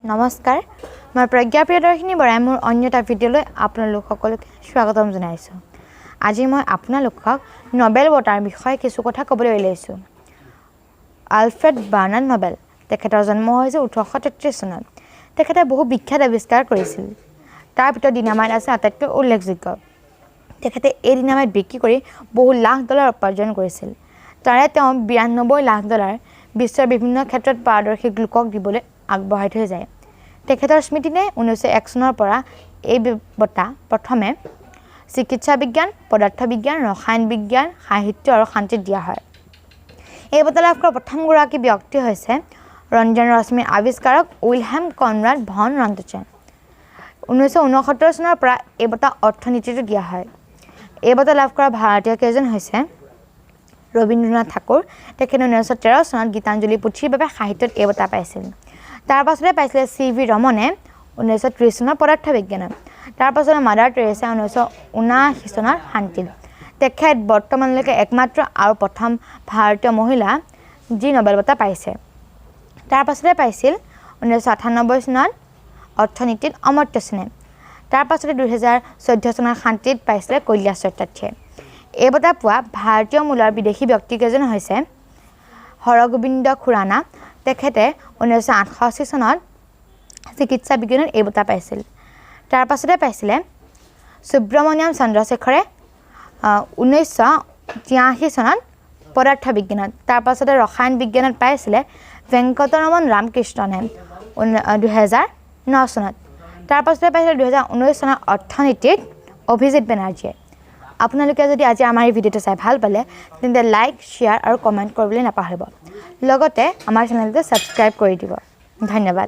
নমস্কাৰ মই প্ৰজ্ঞা প্ৰিয়দৰ্শিনী বৰাই মোৰ অন্য এটা ভিডিঅ'লৈ আপোনালোক সকলোকে স্বাগতম জনাইছো আজি মই আপোনালোকক নোবেল বঁটাৰ বিষয়ে কিছু কথা ক'বলৈ ওলাইছো আলফ্ৰেড বাৰ্নাৰ্ড নোবেল তেখেতৰ জন্ম হৈছিল 1833 চনত তেখেতে বহু বিখ্যাত আৱিষ্কাৰ কৰিছিল তাৰ ভিতৰত ডিনামাইট আছে আটাইতকৈ উল্লেখযোগ্য তেখেতে এই ডিনামাইট বিক্ৰী কৰি বহু লাখ ডলাৰ উপাৰ্জন কৰিছিল তাৰে তেওঁ 92 লাখ ডলাৰ বিশ্বৰ বিভিন্ন ক্ষেত্ৰত পাৰদৰ্শী লোকক দিবলৈ আগবঢ়াই থৈ যায় তেখেতৰ স্মৃতিতে 1901 চনৰ পৰা এই বঁটা প্ৰথমে চিকিৎসা বিজ্ঞান পদাৰ্থ বিজ্ঞান ৰসায়ন বিজ্ঞান সাহিত্য আৰু শান্তিত দিয়া হয় এই বঁটা লাভ কৰা প্ৰথম গৰাকী ব্যক্তি হৈছে ৰঞ্জন ৰশ্মিৰ আৱিষ্কাৰক উইলহেম কনৰাড ভন ৰণ্টজেন 1969 চনৰ পৰা এই বঁটা অৰ্থনীতিত দিয়া হয় এই বঁটা লাভ কৰা ভাৰতীয় কেইজন হৈছে ৰবীন্দ্ৰনাথ ঠাকুৰ তেখেতে 1913 চনত গীতাঞ্জলি পুথিৰ বাবে সাহিত্যত এই বঁটা পাইছিল তাৰ পাছতে পাইছিল CV ৰমনে 1930 চনৰ পদাৰ্থ বিজ্ঞানত তাৰ পাছতে মাদাৰ টেৰেছা 1979 চনৰ শান্তিত তেখেত বৰ্তমানলৈকে একমাত্ৰ আৰু প্ৰথম ভাৰতীয় মহিলা যি নোবেল বঁটা পাইছে তাৰ পাছতে পাইছিল 1998 চনত অৰ্থনীতিত অমৰ্ত্য সেনে তাৰ পাছতে 2014 চনৰ শান্তিত পাইছিল কৈলাশ সত্যাৰ্থীয়ে এই বঁটা পোৱা ভাৰতীয় মূলৰ বিদেশী ব্যক্তিকেইজন হৈছে হৰগোবিন্দ খুৰানা তেখেতে 1968 চনত চিকিৎসা বিজ্ঞানত এই বঁটা পাইছিল তাৰ পাছতে পাইছিলে সুব্ৰমণিয়াম চন্দ্ৰশেখৰে 1983 চনত পদাৰ্থ বিজ্ঞানত তাৰ পাছতে ৰসায়ন বিজ্ঞানত পাইছিলে ভেংকটৰমন ৰামকৃষ্ণনে 2009 চনত তাৰ পাছতে পাইছিলে 2019 চনত অৰ্থনীতিত অভিজিত বেনাৰ্জীয়ে আপোনালোকে যদি আজি আমাৰ এই ভিডিঅ'টো চাই ভাল পালে তেন্তে লাইক শেয়াৰ আৰু কমেন্ট কৰিবলৈ নাপাহৰিব লগতে আমাৰ চেনেলটো সাবস্ক্ৰাইব কৰি দিব ধন্যবাদ